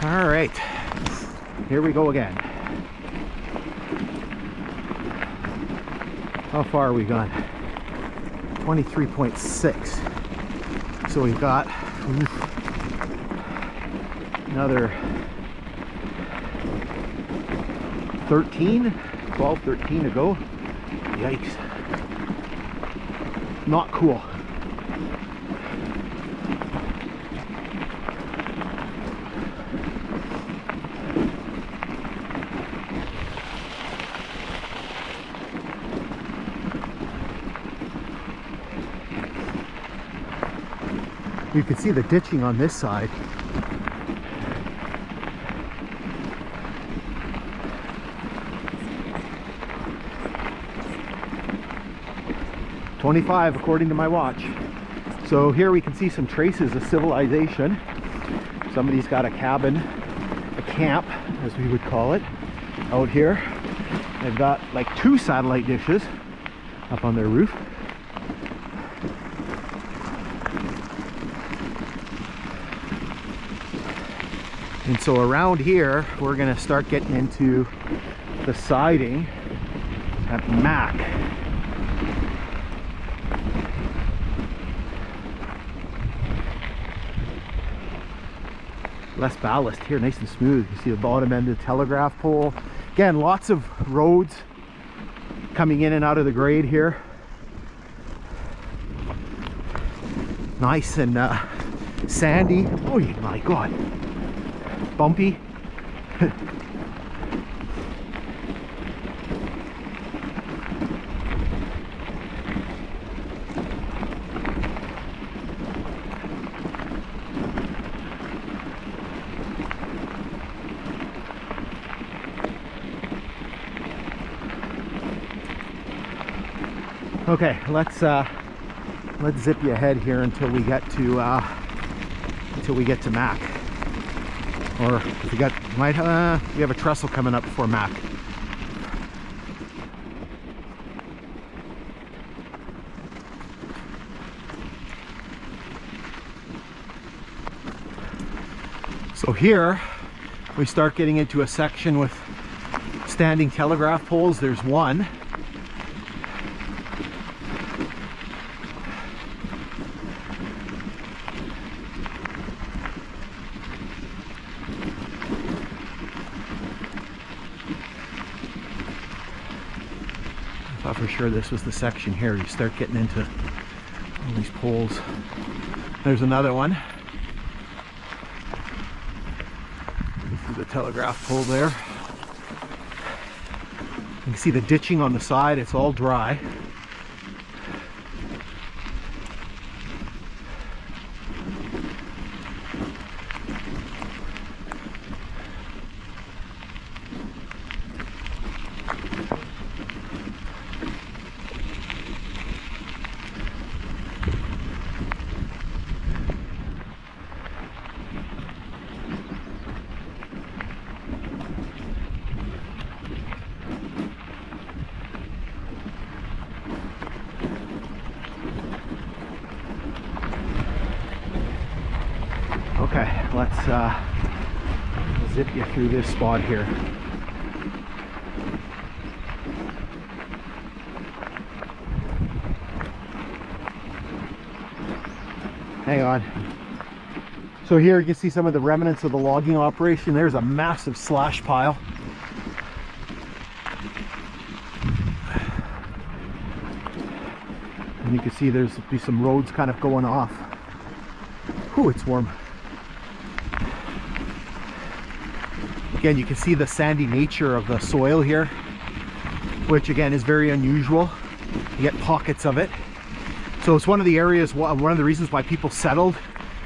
All right, here we go again. How far are we gone? 23.6. So we've got another 13 to go. Yikes. Not cool. You can see the ditching on this side. .25 according to my watch. So here we can see some traces of civilization. Somebody's got a cabin, a camp as we would call it, out here. They've got like 2 satellite dishes up on their roof. And so around here, we're gonna start getting into the siding at Mac. Less ballast here, nice and smooth. You see the bottom end of the telegraph pole. Again, lots of roads coming in and out of the grade here. Nice and sandy. Oh my God. Bumpy. Okay, let's zip you ahead here until we get to Mac. Or if we have a trestle coming up before Mac. So here we start getting into a section with standing telegraph poles. There's one. Thought for sure this was the section here. You start getting into all these poles. There's another one. This is the telegraph pole there. You can see the ditching on the side. It's all dry. Okay, let's zip you through this spot here. Hang on. So here you can see some of the remnants of the logging operation. There's a massive slash pile. And you can see there's be some roads kind of going off. Ooh, it's warm. Again, you can see the sandy nature of the soil here, which again is very unusual. You get pockets of it. So it's one of the areas, one of the reasons why people settled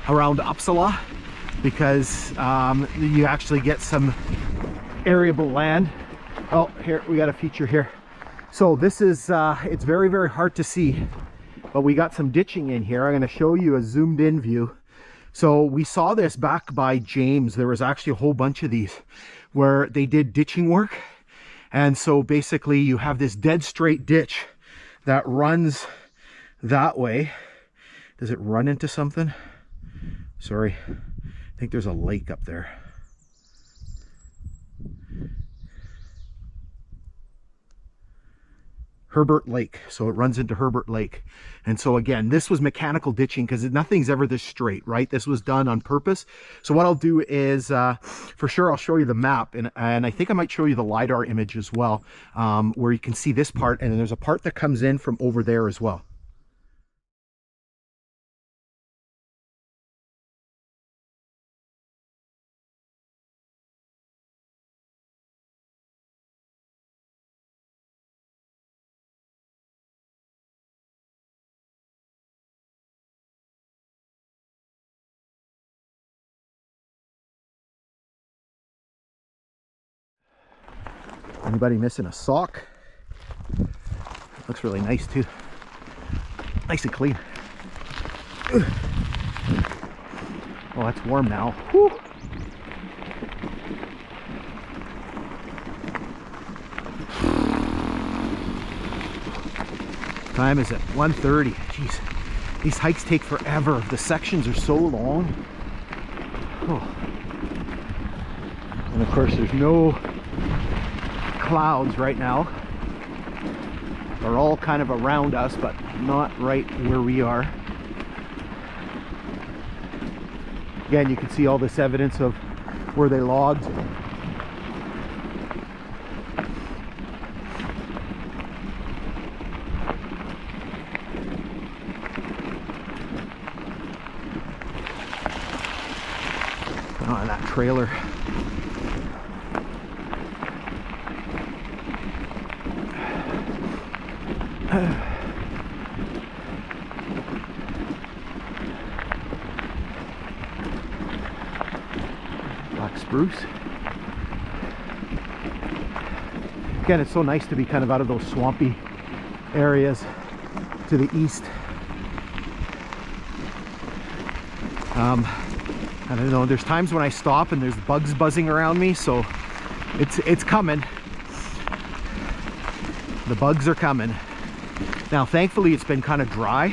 around Upsala, because you actually get some arable land. Oh, here we got a feature here. So this is, it's very, very hard to see, but we got some ditching in here. I'm going to show you a zoomed in view. So we saw this back by James. There was actually a whole bunch of these where they did ditching work. And so basically you have this dead straight ditch that runs that way. Does it run into something? Sorry, I think there's a lake up there. Herbert Lake. So it runs into Herbert Lake. And so again, this was mechanical ditching because nothing's ever this straight, right? This was done on purpose. So what I'll do is, for sure, I'll show you the map. And I think I might show you the LiDAR image as well, where you can see this part. And then there's a part that comes in from over there as well. Anybody missing a sock? Looks really nice too. Nice and clean. Ugh. Oh, that's warm now. Whew. Time is at 1:30. Jeez, these hikes take forever. The sections are so long. Oh. And of course, there's no clouds right now. They're all kind of around us, but not right where we are. Again, you can see all this evidence of where they logged. On that trailer. Black spruce. Again, it's so nice to be kind of out of those swampy areas to the east. I don't know, there's times when I stop and there's bugs buzzing around me, so it's coming. The bugs are coming. Now, thankfully, it's been kind of dry,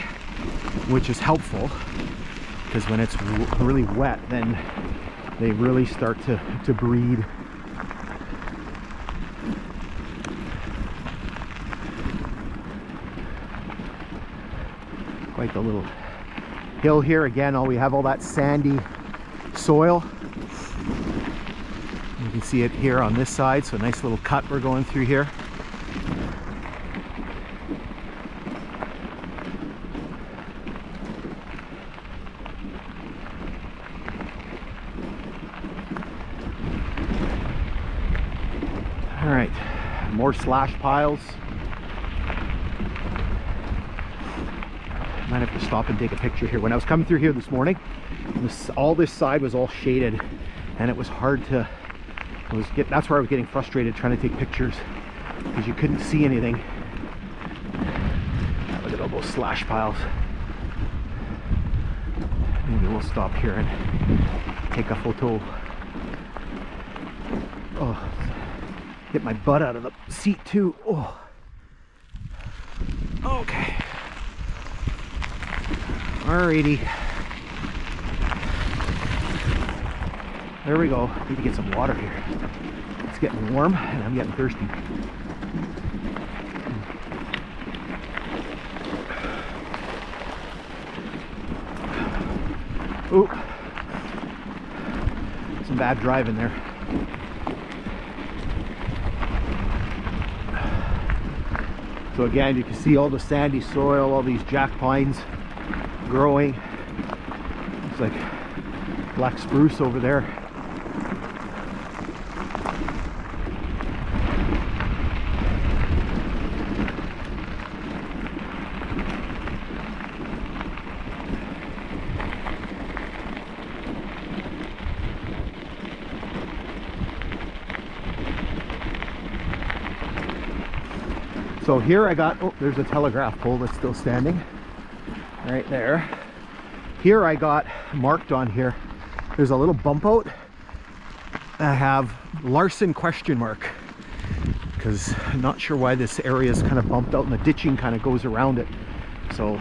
which is helpful, because when it's really wet, then they really start to breed. Quite the little hill here. Again, we have all that sandy soil. You can see it here on this side, so a nice little cut we're going through here. All right, more slash piles. Might have to stop and take a picture here. When I was coming through here this morning, all this side was all shaded, and it was hard to. That's where I was getting frustrated trying to take pictures, because you couldn't see anything. Look at all those slash piles. Maybe we'll stop here and take a photo. Oh, get my butt out of the seat too. Oh. Okay. Alrighty. There we go. Need to get some water here. It's getting warm and I'm getting thirsty. Ooh. Some bad driving there. So again, you can see all the sandy soil, all these jack pines growing. It's like black spruce over there. So here I got, oh, there's a telegraph pole that's still standing right there. Here I got marked on here, there's a little bump out. I have Larson question mark, because I'm not sure why this area is kind of bumped out and the ditching kind of goes around it. So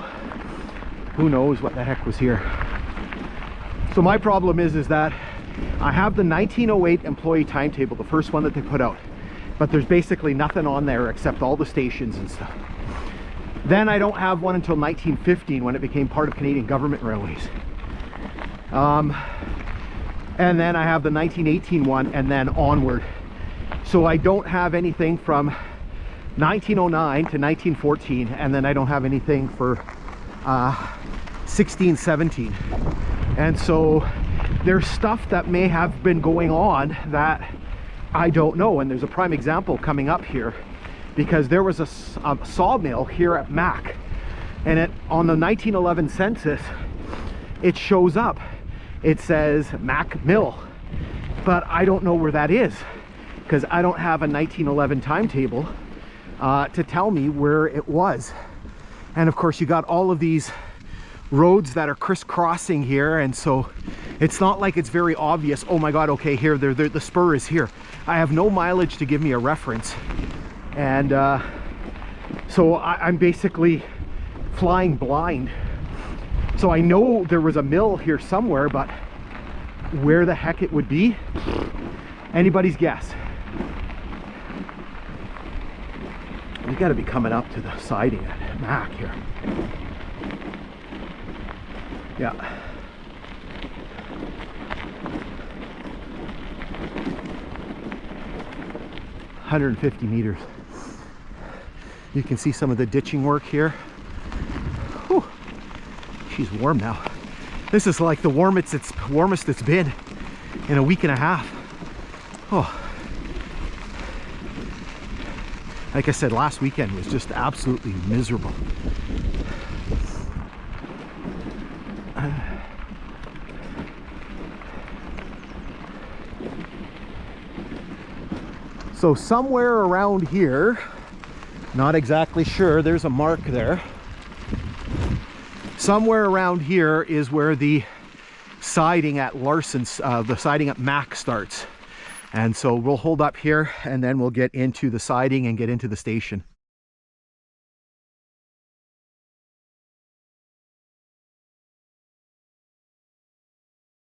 who knows what the heck was here. So my problem is that I have the 1908 employee timetable, the first one that they put out. but there's basically nothing on there except all the stations and stuff. Then I don't have one until 1915 when it became part of Canadian Government Railways. And then I have the 1918 one, and then onward. So I don't have anything from 1909 to 1914, and then I don't have anything for 16, 17. And so there's stuff that may have been going on that I don't know. And there's a prime example coming up here, because there was a sawmill here at Mac, and on the 1911 census it shows up, it says Mac Mill, but I don't know where that is because I don't have a 1911 timetable to tell me where it was. And of course you got all of these roads that are crisscrossing here, and so it's not like it's very obvious, oh my god, okay, here the spur is here. I have no mileage to give me a reference, and so I'm basically flying blind. So I know there was a mill here somewhere, but where the heck it would be, anybody's guess. We got to be coming up to the siding at Mac here. Yeah. $150 meters. You can see some of the ditching work here. Whew. She's warm now. This is like the warmest it's been in a week and a half. Oh. Like I said, last weekend was just absolutely miserable. So somewhere around here, not exactly sure, there's a mark there. Somewhere around here is where the siding at Larson's, the siding at Mac starts. And so we'll hold up here and then we'll get into the siding and get into the station.